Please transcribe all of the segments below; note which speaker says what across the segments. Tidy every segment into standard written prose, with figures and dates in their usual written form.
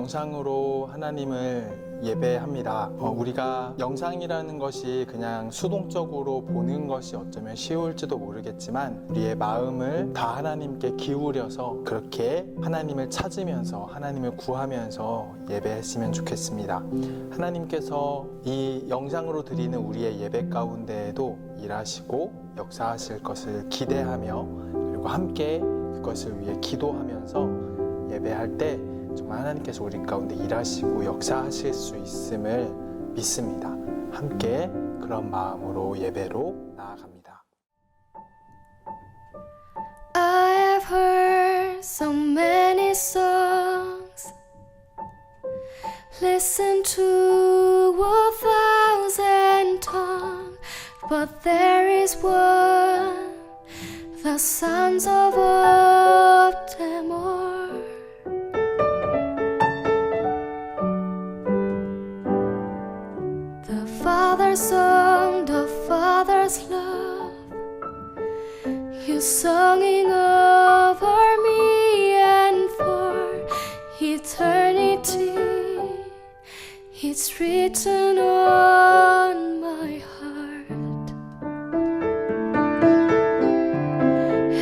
Speaker 1: 영상으로 하나님을 예배합니다. 우리가 영상이라는 것이 그냥 수동적으로 보는 것이 어쩌면 쉬울지도 모르겠지만 우리의 마음을 다 하나님께 기울여서 그렇게 하나님을 찾으면서 하나님을 구하면서 예배했으면 좋겠습니다. 하나님께서 이 영상으로 드리는 우리의 예배 가운데에도 일하시고 역사하실 것을 기대하며 그리고 함께 그것을 위해 기도하면서 예배할 때 정말 하나님께서 우리 가운데 일하시고 역사하실 수 있음을 믿습니다. 함께 그런 마음으로 예배로 나아갑니다.
Speaker 2: I have heard so many songs, listen to 1,000 tongues, but there is one, the sons of them all. The Father's song, the Father's love, you singing over me and for eternity. It's written on my heart.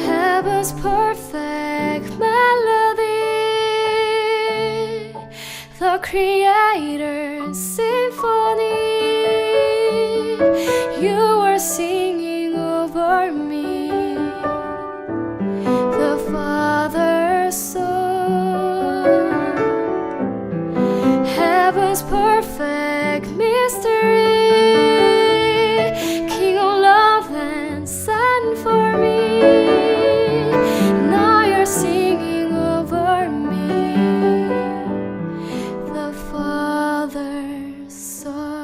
Speaker 2: Heaven's perfect melody, the Creator's symphony. You are singing over me, the Father's song. Heaven's perfect mystery, King of love and Son for me. Now you're singing over me, the Father's song.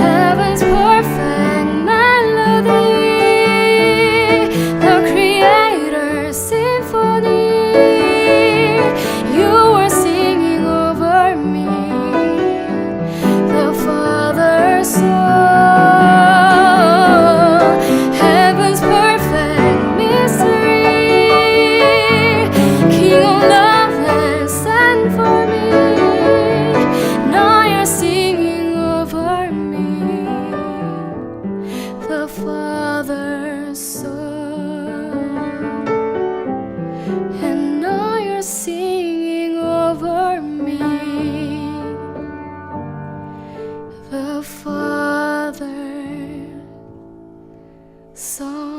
Speaker 2: Heaven's perfect melody, the Creator's symphony. You are singing over me, the Father's song. Heaven's perfect mystery, King of love and Son for me. Now you're singing over me, the Father's song. And now you're singing over me, the Father's song.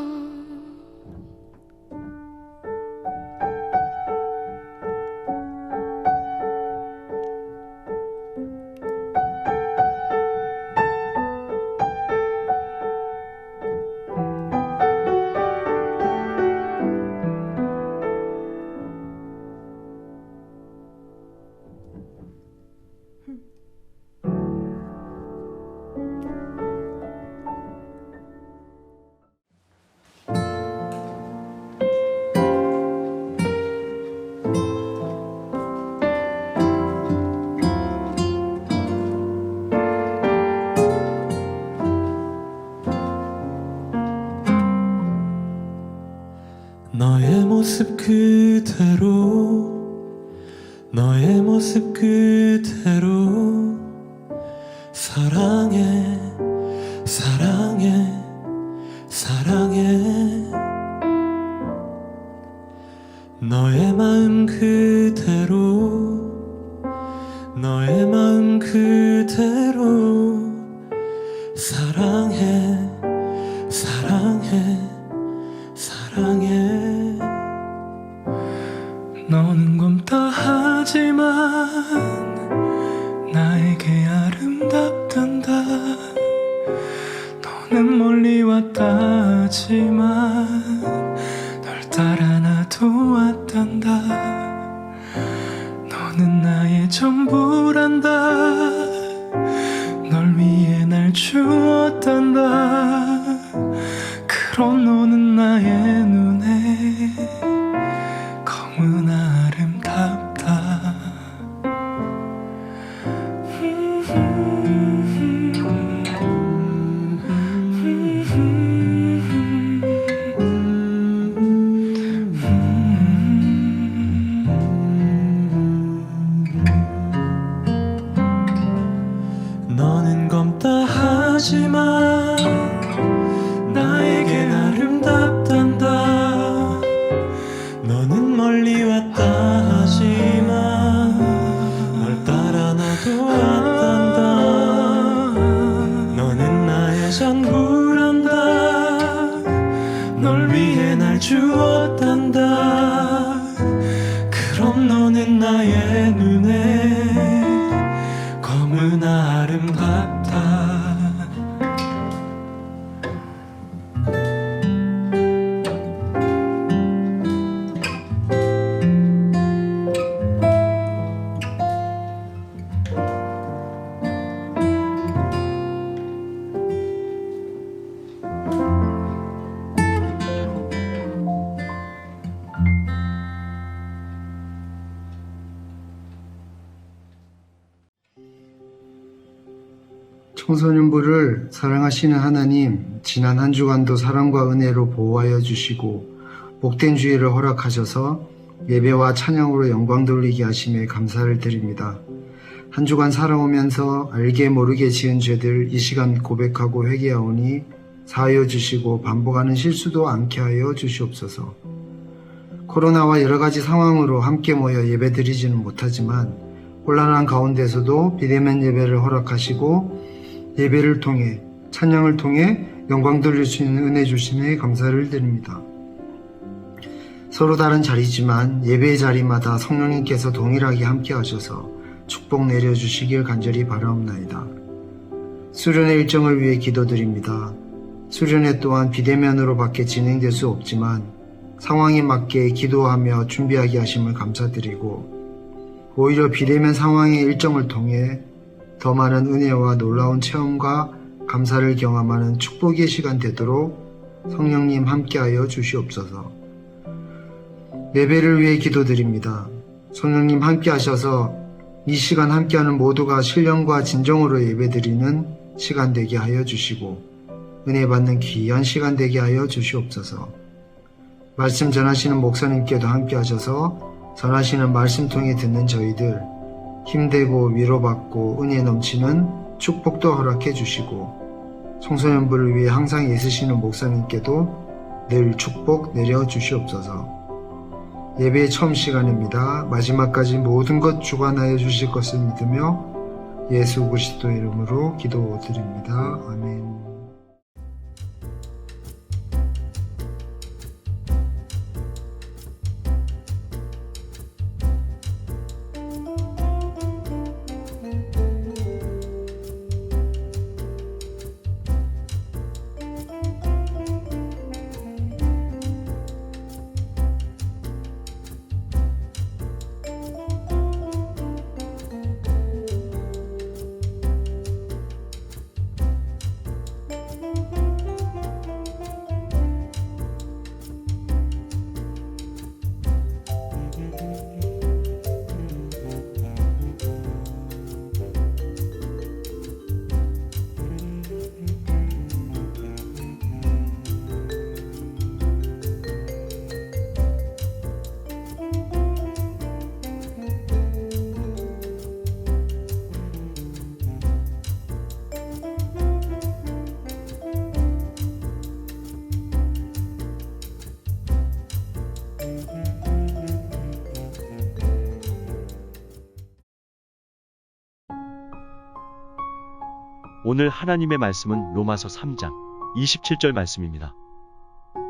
Speaker 3: 너의 모습 그대로 너의 모습 그대로 사랑해 사랑해 사랑해 너의 마음 그대로 너의 마음 그대로 사랑해 사랑해 사랑해 너는 검다 하지만 나에게 아름답단다 너는 멀리 왔다 하지만 널 따라 나도 왔단다 너는 나의 전부란다 널 위해 날 주었단다 그럼 너는 나의 눈에 너는 나의 눈에 검은 아름답다.
Speaker 4: 청소년부를 사랑하시는 하나님, 지난 한 주간도 사랑과 은혜로 보호하여 주시고 복된 주일을 허락하셔서 예배와 찬양으로 영광 돌리게 하심에 감사를 드립니다. 한 주간 살아오면서 알게 모르게 지은 죄들 이 시간 고백하고 회개하오니 사하여 주시고 반복하는 실수도 않게 하여 주시옵소서. 코로나와 여러 가지 상황으로 함께 모여 예배 드리지는 못하지만 혼란한 가운데서도 비대면 예배를 허락하시고 예배를 통해 찬양을 통해 영광 돌릴 수 있는 은혜 주심에 감사를 드립니다. 서로 다른 자리지만 예배의 자리마다 성령님께서 동일하게 함께 하셔서 축복 내려주시길 간절히 바라옵나이다. 수련회 일정을 위해 기도드립니다. 수련회 또한 비대면으로 밖에 진행될 수 없지만 상황에 맞게 기도하며 준비하게 하심을 감사드리고 오히려 비대면 상황의 일정을 통해 더 많은 은혜와 놀라운 체험과 감사를 경험하는 축복의 시간 되도록 성령님 함께하여 주시옵소서. 예배를 위해 기도드립니다. 성령님 함께하셔서 이 시간 함께하는 모두가 신령과 진정으로 예배드리는 시간 되게 하여 주시고 은혜 받는 귀한 시간 되게 하여 주시옵소서. 말씀 전하시는 목사님께도 함께하셔서 전하시는 말씀 통해 듣는 저희들 힘되고 위로받고 은혜 넘치는 축복도 허락해 주시고 청소년부를 위해 항상 애쓰시는 목사님께도 늘 축복 내려 주시옵소서. 예배의 처음 시간입니다. 마지막까지 모든 것 주관하여 주실 것을 믿으며 예수 그리스도의 이름으로 기도드립니다. 아멘.
Speaker 5: 오늘 하나님의 말씀은 로마서 3장 27절 말씀입니다.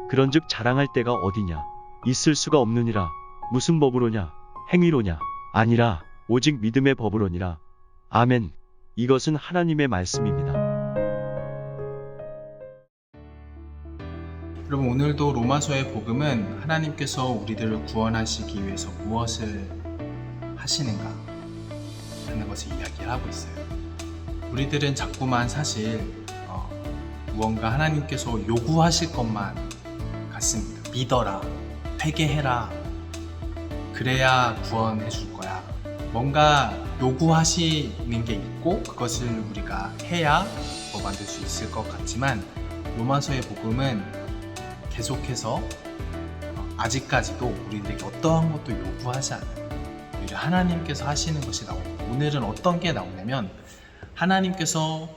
Speaker 5: 그런즉 자랑할 때가 어디냐? 있을 수가 없느니라. 무슨 법으로냐? 행위로냐? 아니라 오직 믿음의 법으로니라. 아멘. 이것은 하나님의 말씀입니다.
Speaker 1: 여러분, 오늘도 로마서의 복음은 하나님께서 우리들을 구원하시기 위해서 무엇을 하시는가 하는 것을 이야기를 하고 있어요. 우리들은 자꾸만 사실 무언가 하나님께서 요구하실 것만 같습니다. 믿어라, 회개해라, 그래야 구원해 줄 거야. 뭔가 요구하시는 게 있고 그것을 우리가 해야 받을 수 있을 것 같지만 로마서의 복음은 계속해서 아직까지도 우리들에게 어떠한 것도 요구하지 않아요. 오히려 하나님께서 하시는 것이 나옵니다. 오늘은 어떤 게 나오냐면 하나님께서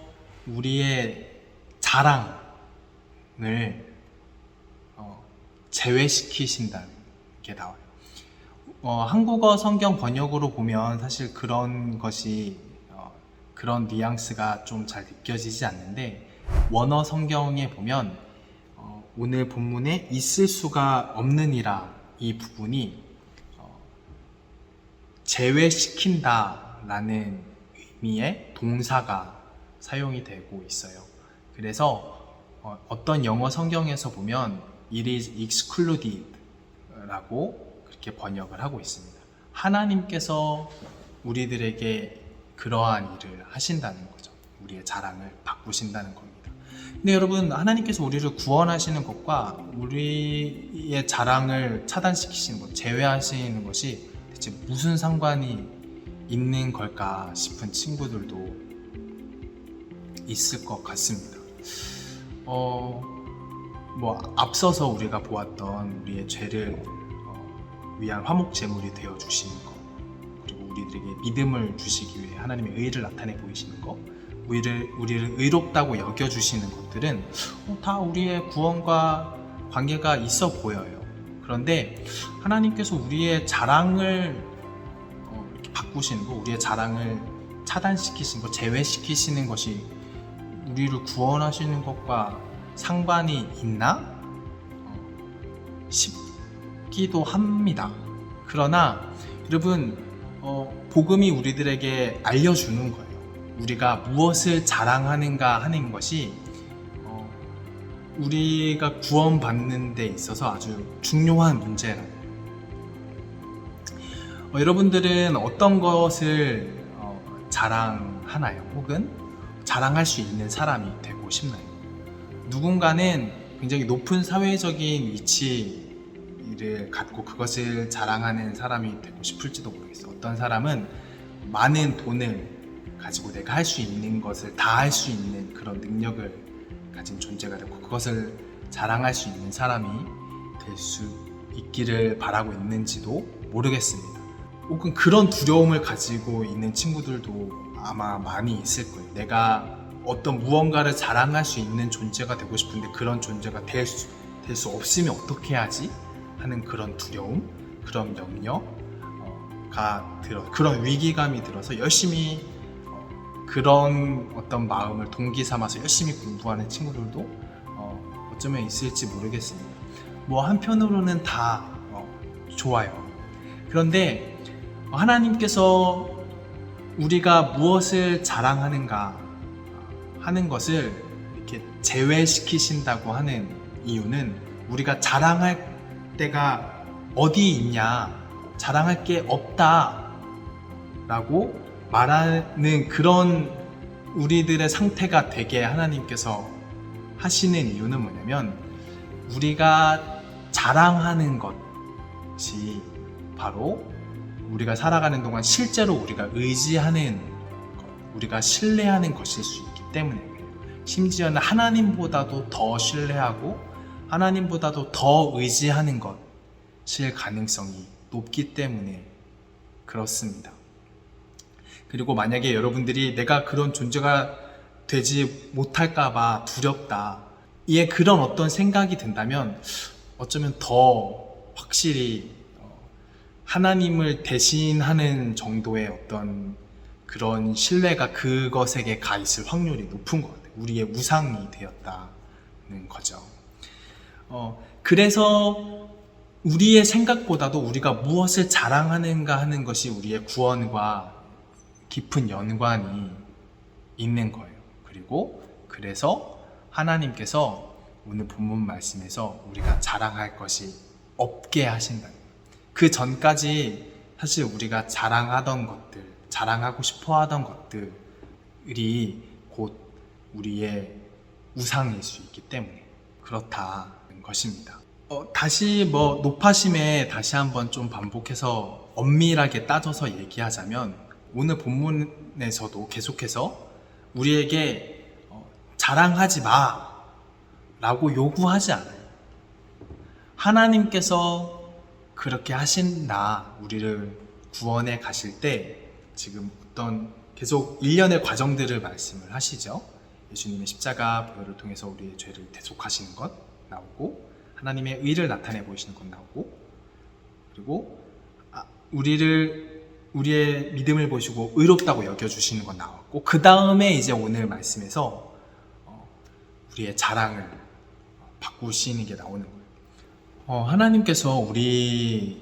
Speaker 1: 우리의 자랑을 제외시키신다는 게 나와요. 한국어 성경 번역으로 보면 사실 그런 것이 그런 뉘앙스가 좀 잘 느껴지지 않는데 원어 성경에 보면 오늘 본문에 있을 수가 없느니라 이 부분이 제외시킨다라는 의미의 동사가 사용이 되고 있어요. 그래서 어떤 영어 성경에서 보면 it is excluded 라고 그렇게 번역을 하고 있습니다. 하나님께서 우리들에게 그러한 일을 하신다는 거죠. 우리의 자랑을 바꾸신다는 겁니다. 근데 여러분, 하나님께서 우리를 구원하시는 것과 우리의 자랑을 차단시키시는 것, 제외하시는 것이 대체 무슨 상관이 있는 걸까 싶은 친구들도 있을 것 같습니다. 앞서서 우리가 보았던 우리의 죄를 위한 화목 제물이 되어 주시는 것, 그리고 우리들에게 믿음을 주시기 위해 하나님의 의를 나타내 보이시는 것, 우리를 의롭다고 여겨주시는 것들은 다 우리의 구원과 관계가 있어 보여요. 그런데 하나님께서 우리의 자랑을 이렇게 바꾸시는 것, 우리의 자랑을 차단시키시는 것, 제외시키시는 것이 우리를 구원하시는 것과 상관이 있나 싶기도 합니다. 그러나 여러분, 복음이 우리들에게 알려주는 거예요. 우리가 무엇을 자랑하는가 하는 것이 우리가 구원받는 데 있어서 아주 중요한 문제라는 거예요. 여러분들은 어떤 것을 자랑하나요? 혹은 자랑할 수 있는 사람이 되고 싶나요? 누군가는 굉장히 높은 사회적인 위치를 갖고 그것을 자랑하는 사람이 되고 싶을지도 모르겠어요. 어떤 사람은 많은 돈을 가지고 내가 할 수 있는 것을 다 할 수 있는 그런 능력을 가진 존재가 되고 그것을 자랑할 수 있는 사람이 될 수 있기를 바라고 있는지도 모르겠습니다. 혹은 그런 두려움을 가지고 있는 친구들도 아마 많이 있을 거예요. 내가 어떤 무언가를 자랑할 수 있는 존재가 되고 싶은데 그런 존재가 될 수 없으면 어떻게 하지? 하는 그런 두려움, 그런 염려가 그런 위기감이 들어서 열심히 그런 어떤 마음을 동기 삼아서 열심히 공부하는 친구들도 어쩌면 있을지 모르겠습니다. 한편으로는 다 좋아요. 그런데 하나님께서 우리가 무엇을 자랑하는가 하는 것을 이렇게 제외시키신다고 하는 이유는 우리가 자랑할 때가 어디 있냐, 자랑할 게 없다 라고 말하는 그런 우리들의 상태가 되게 하나님께서 하시는 이유는 뭐냐면, 우리가 자랑하는 것이 바로 우리가 살아가는 동안 실제로 우리가 의지하는 것, 우리가 신뢰하는 것일 수 있기 때문에 그래요. 심지어는 하나님보다도 더 신뢰하고 하나님보다도 더 의지하는 것일 가능성이 높기 때문에 그렇습니다. 그리고 만약에 여러분들이 내가 그런 존재가 되지 못할까봐 두렵다, 이에 그런 어떤 생각이 든다면 어쩌면 더 확실히 하나님을 대신하는 정도의 어떤 그런 신뢰가 그것에게 가 있을 확률이 높은 것 같아요. 우리의 우상이 되었다는 거죠. 그래서 우리의 생각보다도 우리가 무엇을 자랑하는가 하는 것이 우리의 구원과 깊은 연관이 있는 거예요. 그리고 그래서 하나님께서 오늘 본문 말씀에서 우리가 자랑할 것이 없게 하신다는 거예요. 그 전까지 사실 우리가 자랑하던 것들, 자랑하고 싶어 하던 것들이 곧 우리의 우상일 수 있기 때문에 그렇다는 것입니다. 다시 높아심에 다시 한번 좀 반복해서 엄밀하게 따져서 얘기하자면, 오늘 본문에서도 계속해서 우리에게 자랑하지 마 라고 요구하지 않아요. 하나님께서 그렇게 하신다, 우리를 구원해 가실 때 지금 어떤 계속 일련의 과정들을 말씀을 하시죠. 예수님의 십자가 보혈을 통해서 우리의 죄를 대속하시는 것 나오고, 하나님의 의를 나타내 보이시는 것 나오고, 그리고 우리의 믿음을 보시고 의롭다고 여겨주시는 것 나왔고, 그 다음에 이제 오늘 말씀에서 우리의 자랑을 바꾸시는 게 나오는 거예요. 하나님께서 우리의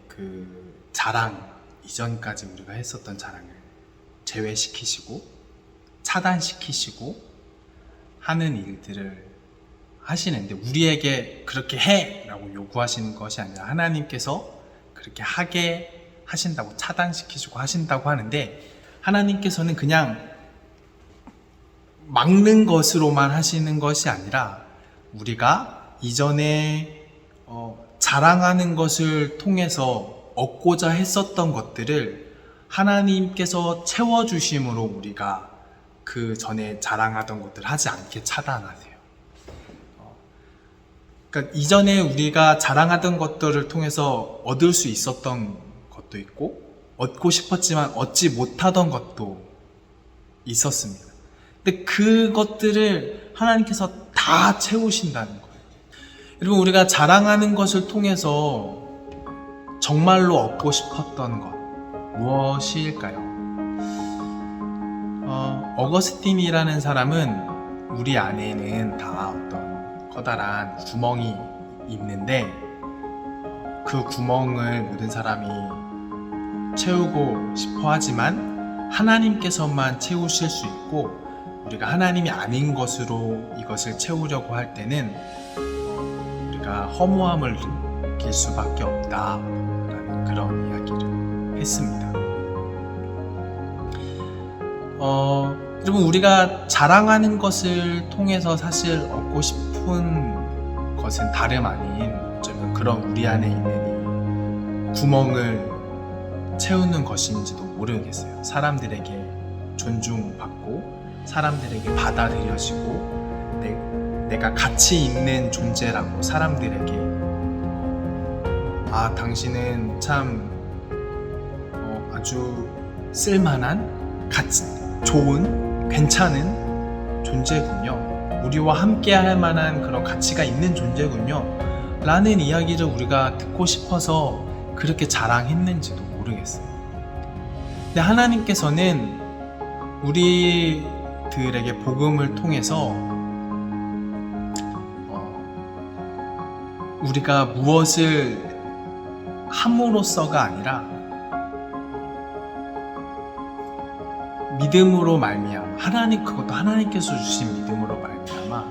Speaker 1: 그 자랑, 이전까지 우리가 했었던 자랑을 제외시키시고 차단시키시고 하는 일들을 하시는데, 우리에게 그렇게 해! 라고 요구하시는 것이 아니라 하나님께서 그렇게 하게 하신다고, 차단시키시고 하신다고 하는데, 하나님께서는 그냥 막는 것으로만 하시는 것이 아니라 우리가 이전에 자랑하는 것을 통해서 얻고자 했었던 것들을 하나님께서 채워주심으로 우리가 그 전에 자랑하던 것들을 하지 않게 차단하세요. 그러니까 이전에 우리가 자랑하던 것들을 통해서 얻을 수 있었던 것도 있고, 얻고 싶었지만 얻지 못하던 것도 있었습니다. 근데 그것들을 하나님께서 다 채우신다는 거예요. 여러분, 우리가 자랑하는 것을 통해서 정말로 얻고 싶었던 것 무엇일까요? 어거스틴이라는 사람은 우리 안에는 다 어떤 커다란 구멍이 있는데, 그 구멍을 모든 사람이 채우고 싶어 하지만 하나님께서만 채우실 수 있고, 우리가 하나님이 아닌 것으로 이것을 채우려고 할 때는 우리가 허무함을 느낄 수밖에 없다라는 그런 이야기를 했습니다. 여러분, 우리가 자랑하는 것을 통해서 사실 얻고 싶은 것은 다름 아닌, 어쩌면 그런 우리 안에 있는 이 구멍을 채우는 것인지도 모르겠어요. 사람들에게 존중받고 사람들에게 받아들여지고 내가 가치 있는 존재라고 사람들에게 당신은 참 아주 쓸만한, 가치 좋은, 괜찮은 존재군요, 우리와 함께 할 만한 그런 가치가 있는 존재군요 라는 이야기를 우리가 듣고 싶어서 그렇게 자랑했는지도 모르겠어요. 근데 하나님께서는 우리들에게 복음을 통해서 우리가 무엇을 함으로써가 아니라 믿음으로 말미암아, 그것도 하나님께서 주신 믿음으로 말미암아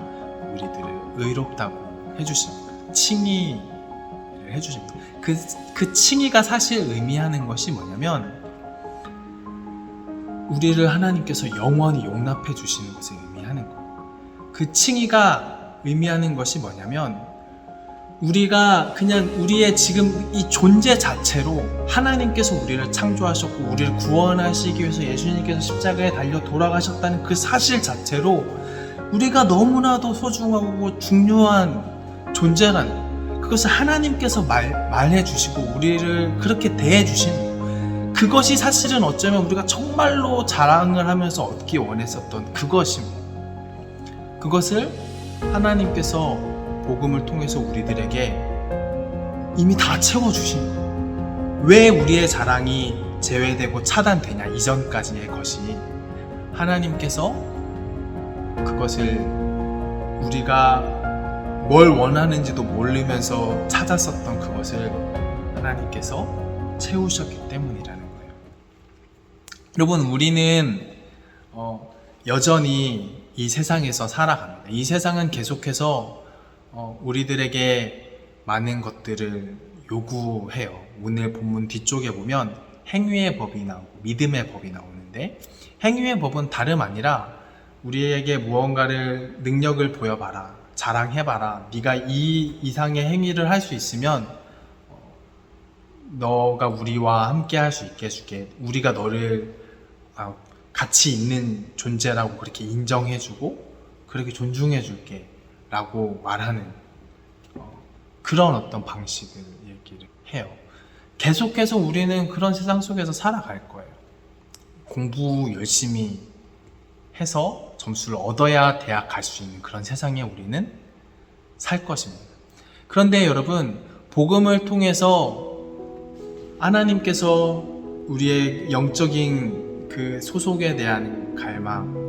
Speaker 1: 우리들을 의롭다고 해주십니다. 칭의를 해주십니다. 그 칭의가 사실 의미하는 것이 뭐냐면, 우리를 하나님께서 영원히 용납해 주시는 것을 의미하는 거예요. 그 칭의가 의미하는 것이 뭐냐면, 우리가 그냥 우리의 지금 이 존재 자체로 하나님께서 우리를 창조하셨고 우리를 구원하시기 위해서 예수님께서 십자가에 달려 돌아가셨다는 그 사실 자체로 우리가 너무나도 소중하고 중요한 존재라는 거예요. 그것을 하나님께서 말해 주시고 우리를 그렇게 대해 주시는 거예요. 그것이 사실은 어쩌면 우리가 정말로 자랑을 하면서 얻기 원했었던 그것입니다. 그것을 하나님께서 복음을 통해서 우리들에게 이미 다 채워주신 거예요. 왜 우리의 자랑이 제외되고 차단되냐, 이전까지의 것이. 하나님께서 그것을 우리가 뭘 원하는지도 모르면서 찾았었던 그것을 하나님께서 채우셨기 때문이라는 거예요. 여러분, 우리는 여전히 이 세상에서 살아갑니다. 이 세상은 계속해서 우리들에게 많은 것들을 요구해요. 오늘 본문 뒤쪽에 보면 행위의 법이 나오고 믿음의 법이 나오는데, 행위의 법은 다름 아니라 우리에게 무언가를 능력을 보여봐라, 자랑해봐라, 네가 이 이상의 행위를 할 수 있으면 너가 우리와 함께 할 수 있게 해줄게, 우리가 너를 가치 있는 존재라고 그렇게 인정해주고 그렇게 존중해줄게 라고 말하는 그런 어떤 방식을 얘기를 해요. 계속해서 우리는 그런 세상 속에서 살아갈 거예요. 공부 열심히 해서 점수를 얻어야 대학 갈 수 있는 그런 세상에 우리는 살 것입니다. 그런데 여러분, 복음을 통해서 하나님께서 우리의 영적인 그 소속에 대한 갈망,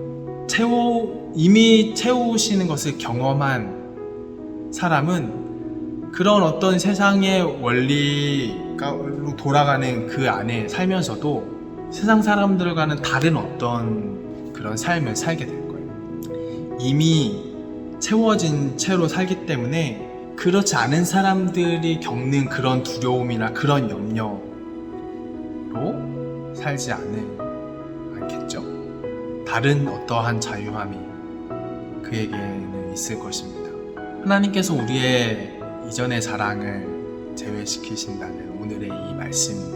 Speaker 1: 이미 채우시는 것을 경험한 사람은 그런 어떤 세상의 원리 돌아가는 그 안에 살면서도 세상 사람들과는 다른 어떤 그런 삶을 살게 될 거예요. 이미 채워진 채로 살기 때문에 그렇지 않은 사람들이 겪는 그런 두려움이나 그런 염려로 살지 않겠죠. 다른 어떠한 자유함이 그에게는 있을 것입니다. 하나님께서 우리의 이전의 자랑을 제외시키신다는 오늘의 이 말씀이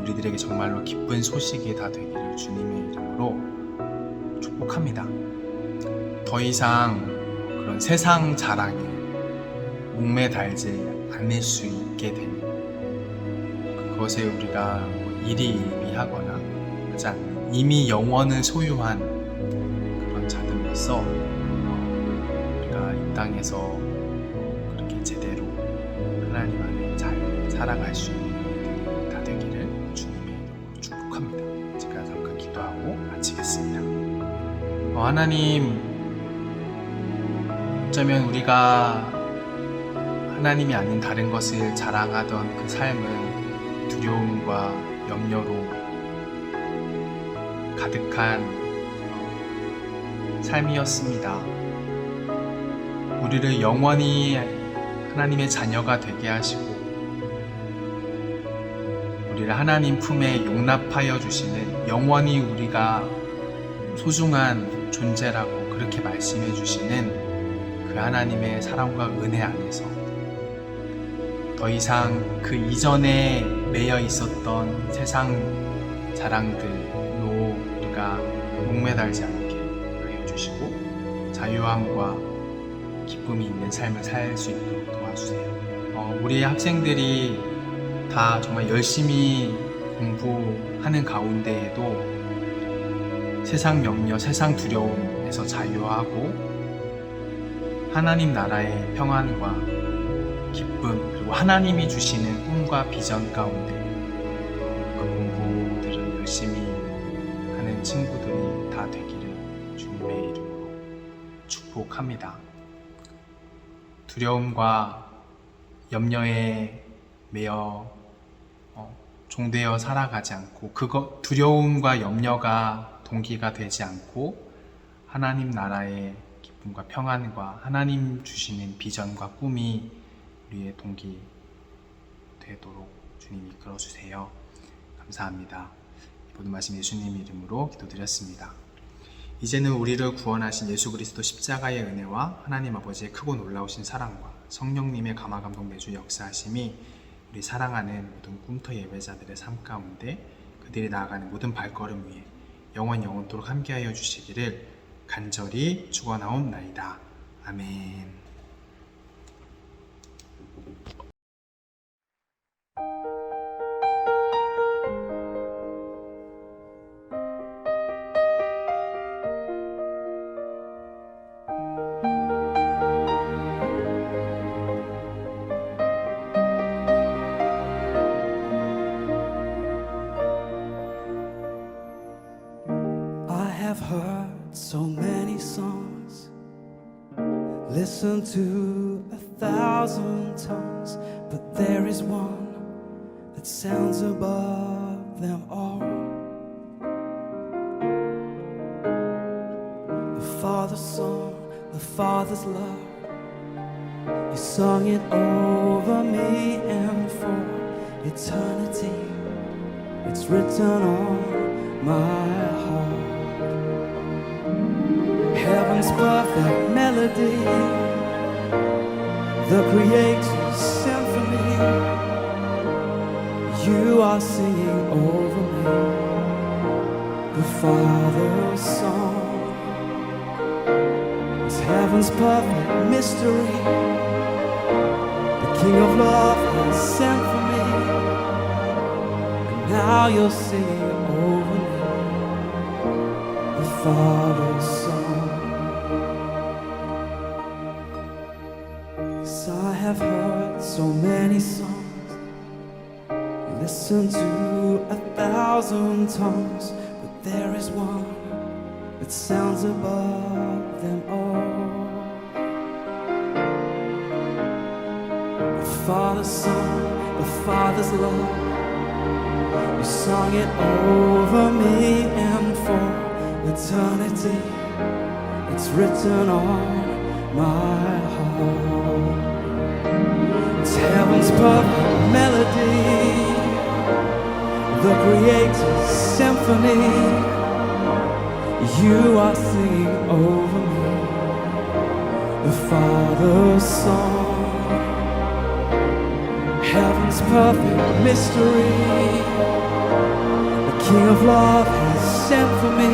Speaker 1: 우리들에게 정말로 기쁜 소식이 다 되기를 주님의 이름으로 축복합니다. 더 이상 그런 세상 자랑에 목매달지 않을 수 있게 되는, 그것에 우리가 일희일비하거나 하지 않는 이미 영원을 소유한 그런 자들로서 우리가 이 땅에서 그렇게 제대로 하나님 안에 잘 살아갈 수 있는 우리들이 다 되기를 주님의 이름으로 축복합니다. 제가 잠깐 기도하고 마치겠습니다. 하나님, 어쩌면 우리가 하나님이 아닌 다른 것을 자랑하던 그 삶은 두려움과 염려로 가득한 삶이었습니다. 우리를 영원히 하나님의 자녀가 되게 하시고 우리를 하나님 품에 용납하여 주시는, 영원히 우리가 소중한 존재라고 그렇게 말씀해 주시는 그 하나님의 사랑과 은혜 안에서 더 이상 그 이전에 매여 있었던 세상 자랑들로 우리가 목매달지 않게 하여 주시고 자유함과 기쁨이 있는 삶을 살 수 있도록 도와주세요. 우리의 학생들이 다 정말 열심히 공부하는 가운데에도 세상 염려, 세상 두려움에서 자유하고 하나님 나라의 평안과 기쁨, 그리고 하나님이 주시는 꿈과 비전 가운데 그 공부들을 열심히 하는 친구들이 다 되기를 주님의 이름으로 축복합니다. 두려움과 염려에 매여 종되어 살아가지 않고, 두려움과 염려가 동기가 되지 않고 하나님 나라의 기쁨과 평안과 하나님 주시는 비전과 꿈이 우리의 동기 되도록 주님 이끌어 주세요. 감사합니다. 모든 말씀 예수님 이름으로 기도드렸습니다. 이제는 우리를 구원하신 예수 그리스도 십자가의 은혜와 하나님 아버지의 크고 놀라우신 사랑과 성령님의 감화감동 내주 역사하심이 우리 사랑하는 모든 꿈터 예배자들의 삶 가운데 그들이 나아가는 모든 발걸음 위에 영원토록 함께하여 주시기를 간절히 축원하옵나이다. 아멘.
Speaker 3: I've heard so many songs, listened to 1,000 tongues, but there is one that sounds above them all. The Father's song, the Father's love, you sung it over me and for eternity. It's written on my heart. Heaven's perfect melody, the Creator's symphony. You are singing over me, the Father's song. It's heaven's perfect mystery, the King of love has sent for me, and now you're singing over me, the Father's song. I have heard so many songs, listened to 1,000 tongues, but there is one that sounds above them all. The Father's song, the Father's love. You sung it over me and for eternity. It's written on my heart. It's heaven's perfect melody, the Creator's symphony. You are singing over me, the Father's song. Heaven's perfect mystery, the King of love has sent for me.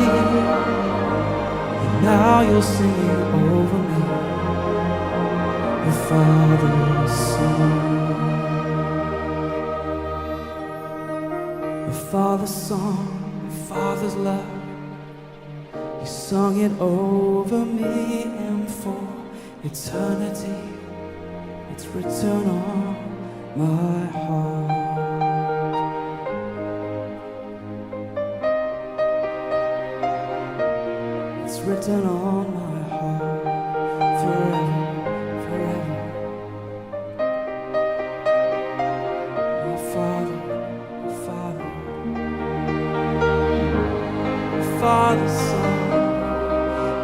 Speaker 3: And now you're singing over me, the Father's song. The Father's song, the Father's love. You sung it over me and for eternity. It's written on my heart. It's written on my heart forever, forever. My Father, my Father, my Father's song.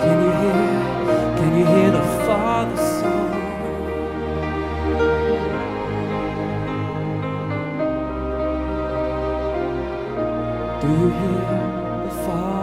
Speaker 3: Can you hear the Father's song? Do you hear the Father?